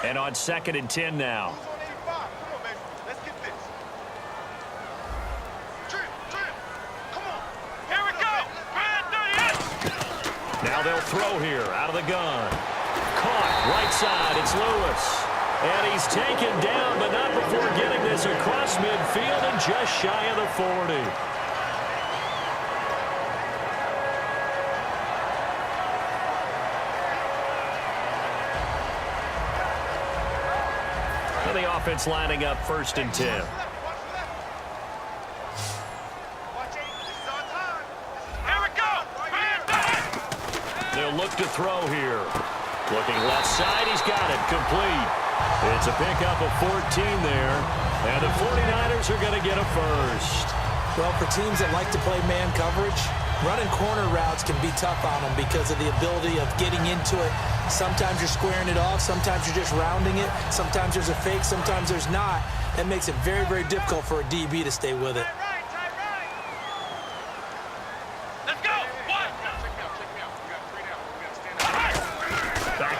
And on 2nd and 10 now. Now they'll throw here out of the gun. Caught right side. It's Lewis. And he's taken down, but not before getting this across midfield and just shy of the 40. And the offense lining up 1st and 10. They'll look to throw here. Looking left side, he's got it, complete. It's a pickup of 14 there, and the 49ers are going to get a first. Well, for teams that like to play man coverage, running corner routes can be tough on them because of the ability of getting into it. Sometimes you're squaring it off, sometimes you're just rounding it, sometimes there's a fake, sometimes there's not. That makes it very, very difficult for a DB to stay with it.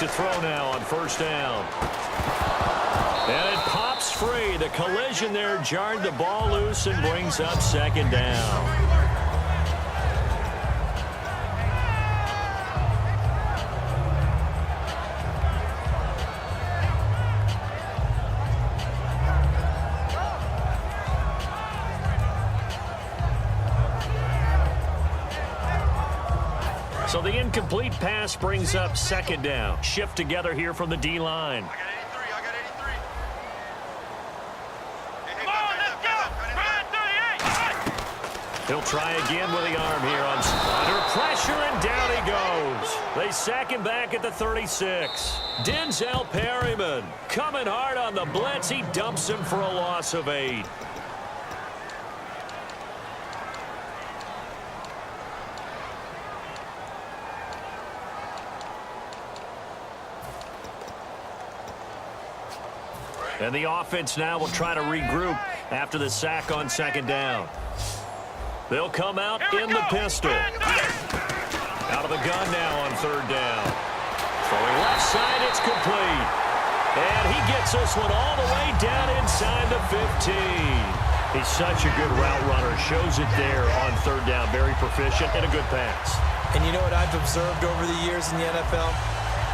To throw now on 1st down. And it pops free. The collision there jarred the ball loose and brings up 2nd down. So the incomplete pass brings up 2nd down. Shift together here from the D-line. I got 83. Come on, let's go! He'll try again with the arm here on under pressure, and down he goes. They sack him back at the 36. Denzel Perryman coming hard on the blitz. He dumps him for a loss of 8. And the offense now will try to regroup after the sack on 2nd down. They'll come out in the pistol. Out of the gun now on 3rd down. Throwing left side, it's complete. And he gets this one all the way down inside the 15. He's such a good route runner. Shows it there on 3rd down. Very proficient and a good pass. And you know what I've observed over the years in the NFL?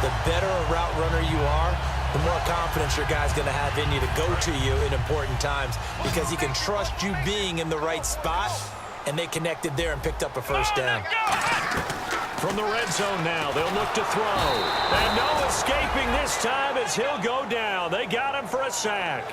The better a route runner you are, the more confidence your guy's going to have in you to go to you in important times because he can trust you being in the right spot, and they connected there and picked up a 1st down. From the red zone now, they'll look to throw. And no escaping this time as he'll go down. They got him for a sack.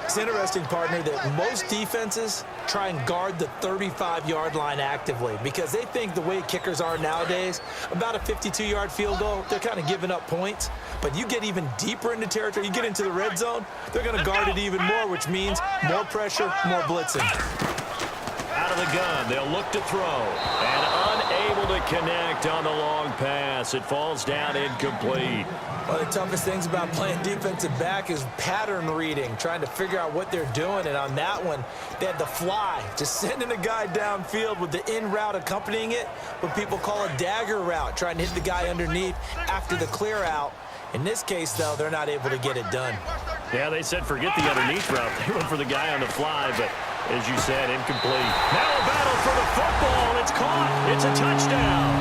It's interesting, partner, that most defenses try and guard the 35-yard line actively because they think the way kickers are nowadays, about a 52-yard field goal, they're kind of giving up points. But you get even deeper into territory, you get into the red zone, they're going to guard it even more, which means more pressure, more blitzing. Out of the gun, they'll look to throw. And unable to connect on the long pass. It falls down incomplete. One of the toughest things about playing defensive back is pattern reading, trying to figure out what they're doing. And on that one, they had the fly, just sending a guy downfield with the in route accompanying it, what people call a dagger route, trying to hit the guy underneath after the clear out. In this case, though, they're not able to get it done. Yeah, they said forget the underneath route. They went for the guy on the fly, but as you said, incomplete. Now a battle for the football. It's caught. It's a touchdown.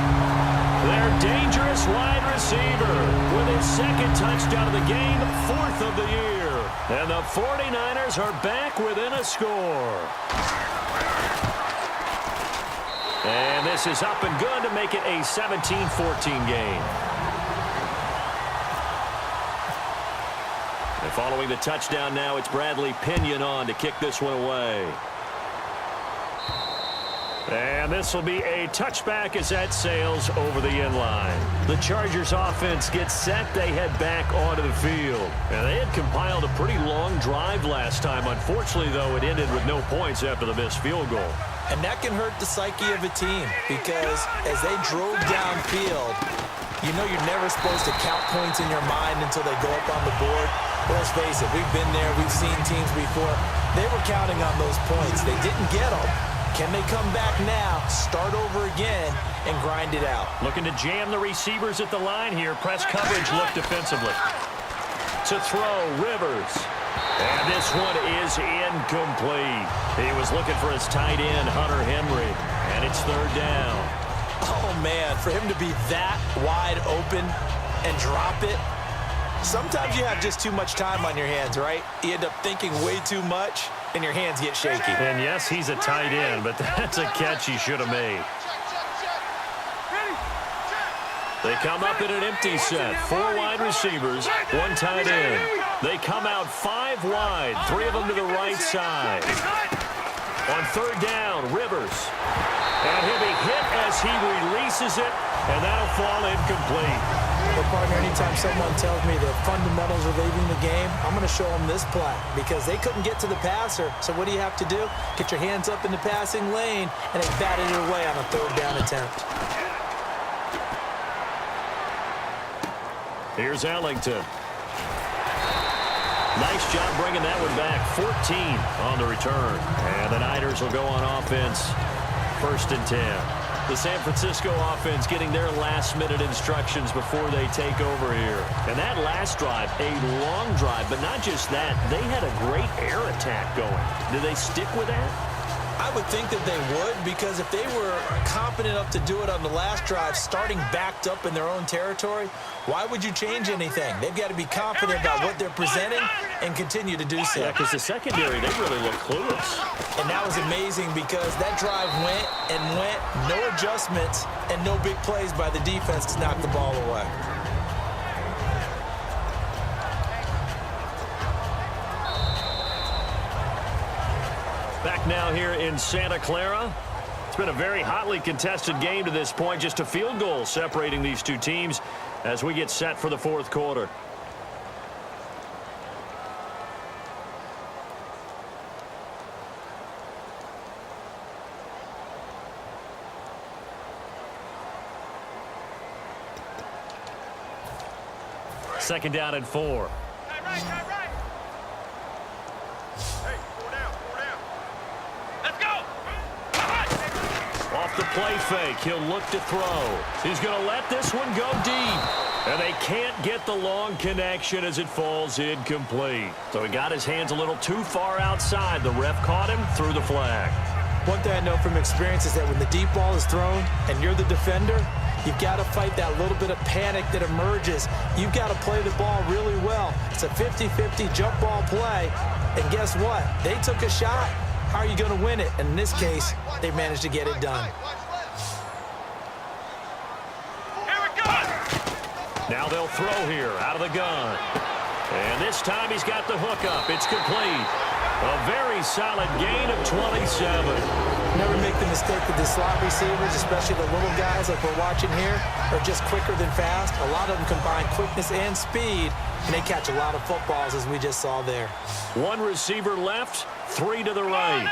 Their dangerous wide receiver with his 2nd touchdown of the game, 4th of the year. And the 49ers are back within a score. And this is up and good to make it a 17-14 game. And following the touchdown now, it's Bradley Pinion on to kick this one away. And this will be a touchback as that sails over the end line. The Chargers offense gets set. They head back onto the field. And they had compiled a pretty long drive last time. Unfortunately, though, it ended with no points after the missed field goal. And that can hurt the psyche of a team because as they drove downfield, you know you're never supposed to count points in your mind until they go up on the board. But let's face it, we've been there. We've seen teams before. They were counting on those points. They didn't get them. Can they come back now, start over again, and grind it out? Looking to jam the receivers at the line here. Press coverage look defensively. to throw, Rivers. And this one is incomplete. He was looking for his tight end, Hunter Henry, and it's third down. Oh, man, for him to be that wide open and drop it, sometimes you have just too much time on your hands, right? You end up thinking way too much, and your hands get shaky. And yes, he's a tight end, but that's a catch he should have made. They come up in an empty set. 4 wide receivers, 1 tight end. They come out 5 wide, 3 of them to the right side. On third down, Rivers. And he'll be hit as he releases it, and that'll fall incomplete. Well, partner, anytime someone tells me the fundamentals are leaving the game, I'm going to show them this play because they couldn't get to the passer. So what do you have to do? Get your hands up in the passing lane, and they batted it away on a third down attempt. Here's Ellington. Nice job bringing that one back. 14 on the return. And the Niners will go on offense. 1st and 10. The San Francisco offense getting their last-minute instructions before they take over here. And that last drive, a long drive, but not just that. They had a great air attack going. Do they stick with that? I would think that they would, because if they were confident enough to do it on the last drive, starting backed up in their own territory, why would you change anything? They've got to be confident about what they're presenting and continue to do so. Yeah, because the secondary, they really look clueless. And that was amazing because that drive went and went, no adjustments, and no big plays by the defense to knock the ball away. Back now here in Santa Clara. It's been a very hotly contested game to this point. Just a field goal separating these two teams as we get set for the 4th quarter. Second down and 4. Right. Hey, 4 down. Let's go. Off the play fake, he'll look to throw. He's going to let this one go deep. And they can't get the long connection as it falls incomplete. So he got his hands a little too far outside. The ref caught him, threw the flag. One thing I know from experience is that when the deep ball is thrown and you're the defender, you've got to fight that little bit of panic that emerges. You've got to play the ball really well. It's a 50-50 jump ball play. And guess what? They took a shot. How are you going to win it? And in this case, they managed to get it done. Now they'll throw here out of the gun. And this time he's got the hook up. It's complete. A very solid gain of 27. Never make the mistake that the slot receivers, especially the little guys like we're watching here, are just quicker than fast. A lot of them combine quickness and speed, and they catch a lot of footballs, as we just saw there. 1 receiver left, 3 to the right.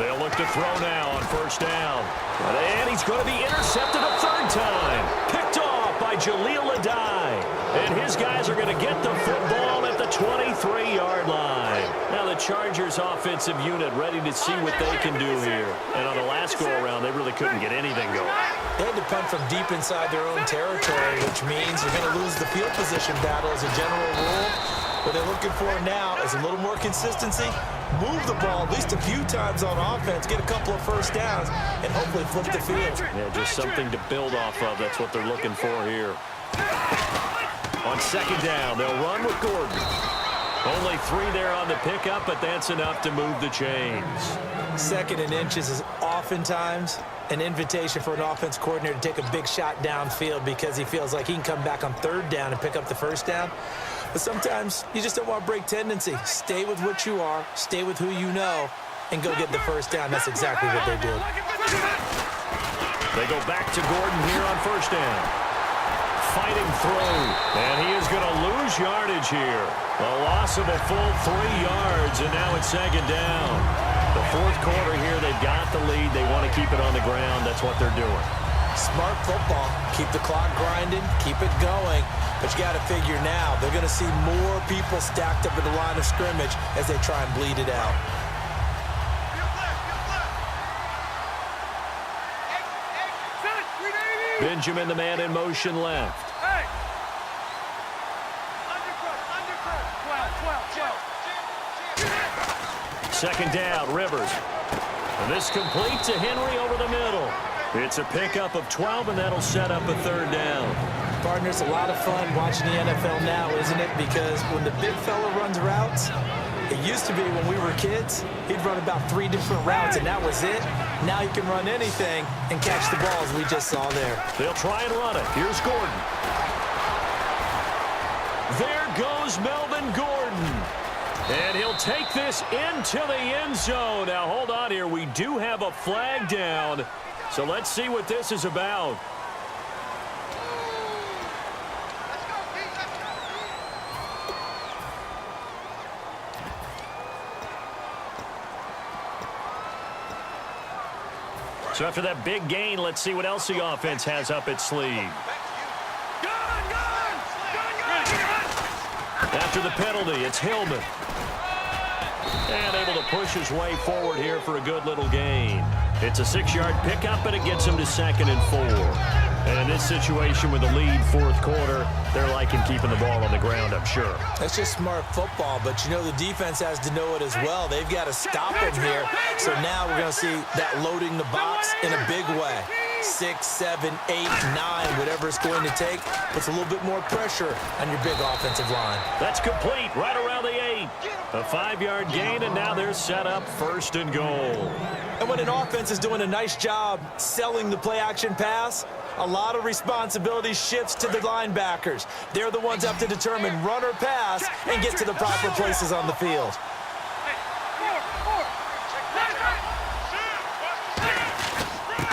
They'll look to throw now on 1st down. And he's going to be intercepted a 3rd time. Picked off by Jaleel Adai. And his guys are going to get the football at the 23-yard line. Now the Chargers offensive unit ready to see what they can do here. And on the last go-around, they really couldn't get anything going. They had to punt from deep inside their own territory, which means you're going to lose the field position battle as a general rule. What they're looking for now is a little more consistency, move the ball at least a few times on offense, get a couple of 1st downs, and hopefully flip the field. Yeah, just something to build off of. That's what they're looking for here. On 2nd down, they'll run with Gordon. Only 3 there on the pickup, but that's enough to move the chains. 2nd and inches is oftentimes an invitation for an offense coordinator to take a big shot downfield because he feels like he can come back on 3rd down and pick up the 1st down. But sometimes you just don't want to break tendency. Stay with what you are, stay with who you know, and go get the 1st down. That's exactly what they did. They go back to Gordon here on 1st down. Fighting through, and he is going to lose yardage here. A loss of a full 3 yards, and now it's 2nd down. The 4th quarter here, they've got the lead. They want to keep it on the ground. That's what they're doing. Smart football. Keep the clock grinding, keep it going. But you got to figure now, they're going to see more people stacked up at the line of scrimmage as they try and bleed it out. Benjamin, the man in motion left. second down, Rivers. And this complete to Henry over the middle. It's a pickup of 12, and that'll set up a third down. Partner, it's a lot of fun watching the NFL now, isn't it? Because when the big fella runs routes, it used to be when we were kids, he'd run about 3 different routes, and that was it. Now he can run anything and catch the ball, as we just saw there. They'll try and run it. Here's Gordon. There goes Melvin Gordon. And he'll take this into the end zone. Now, hold on here. We do have a flag down. So let's see what this is about. So after that big gain, let's see what else the offense has up its sleeve. After the penalty, it's Hillman. And able to push his way forward here for a good little gain. It's a 6-yard pickup, but it gets him to 2nd and 4. And in this situation with a lead fourth quarter, they're liking keeping the ball on the ground, I'm sure. That's just smart football, but you know the defense has to know it as well. They've got to stop them here. So now we're going to see that loading the box in a big way. 6, 7, 8, 9, whatever it's going to take, puts a little bit more pressure on your big offensive line. That's complete, right around the 8. A 5-yard gain, and now they're set up 1st and goal. And when an offense is doing a nice job selling the play-action pass, a lot of responsibility shifts to the linebackers. They're the ones that have to determine run or pass and get to the proper places on the field.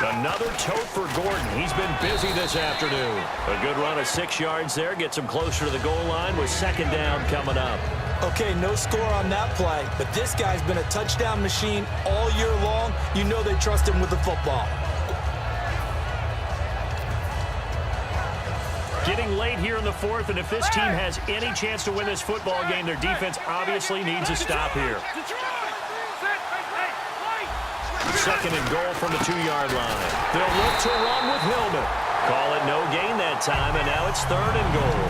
Another tote for Gordon. He's been busy this afternoon. A good run of 6 yards there. Gets him closer to the goal line with 2nd down coming up. Okay, no score on that play, but this guy's been a touchdown machine all year long. You know they trust him with the football. Getting late here in the 4th, and if this team has any chance to win this football game, their defense obviously needs a stop here. 2nd and goal from the 2-yard line. They'll look to run with Hillman. Call it no gain that time, and now it's 3rd and goal.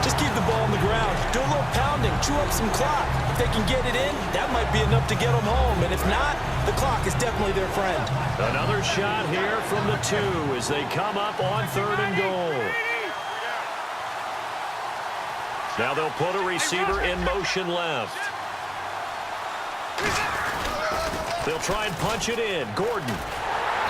Just keep the ball on the ground. Do a little pounding. Chew up some clock. If they can get it in, that might be enough to get them home. And if not, the clock is definitely their friend. Another shot here from the 2 as they come up on 3rd and goal. Now they'll put a receiver in motion left. They'll try and punch it in. Gordon.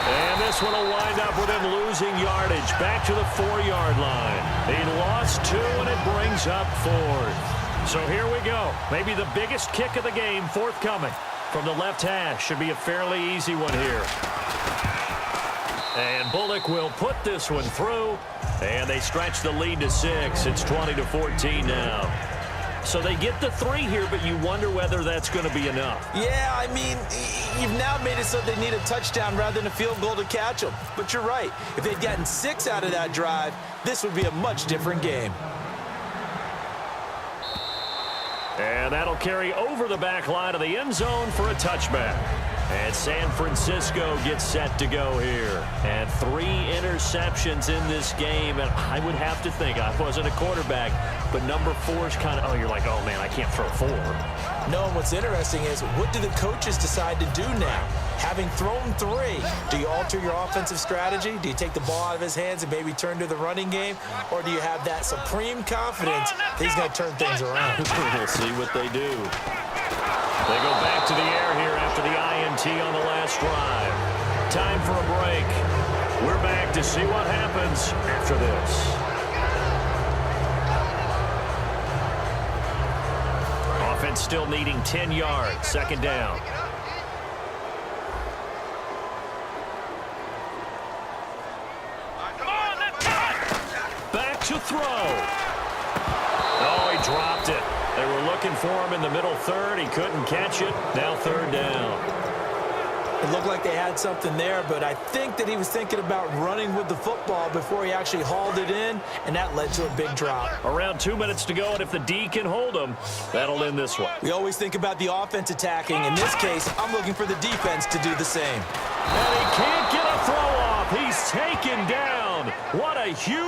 And this one will wind up with him losing yardage. Back to the 4-yard line. He lost 2, and it brings up 4th. So here we go. Maybe the biggest kick of the game forthcoming from the left hash. Should be a fairly easy one here. And Bullock will put this one through. And they stretch the lead to 6. It's 20-14 now. So they get the 3 here, but you wonder whether that's going to be enough. Yeah, I mean, you've now made it so they need a touchdown rather than a field goal to catch them. But you're right. If they'd gotten 6 out of that drive, this would be a much different game. And that'll carry over the back line of the end zone for a touchback. And San Francisco gets set to go here. And 3 interceptions in this game. And I would have to think, I wasn't a quarterback, but number 4 is kind of, oh, you're like, oh, man, I can't throw 4. No, and what's interesting is, what do the coaches decide to do now? Having thrown 3, do you alter your offensive strategy? Do you take the ball out of his hands and maybe turn to the running game? Or do you have that supreme confidence that he's going to turn things around? We'll see what they do. They go back to the air here after the INT on the last drive. Time for a break. We're back to see what happens after this. Offense still needing 10 yards. 2nd down. Back to throw. Oh, he dropped it. They were looking for him in the middle 3rd. He couldn't catch it. Now 3rd down. It looked like they had something there, but I think that he was thinking about running with the football before he actually hauled it in, and that led to a big drop. Around 2 minutes to go, and if the D can hold him, that'll end this one. We always think about the offense attacking. In this case, I'm looking for the defense to do the same. And he can't get a throw off. He's taken down. What a huge...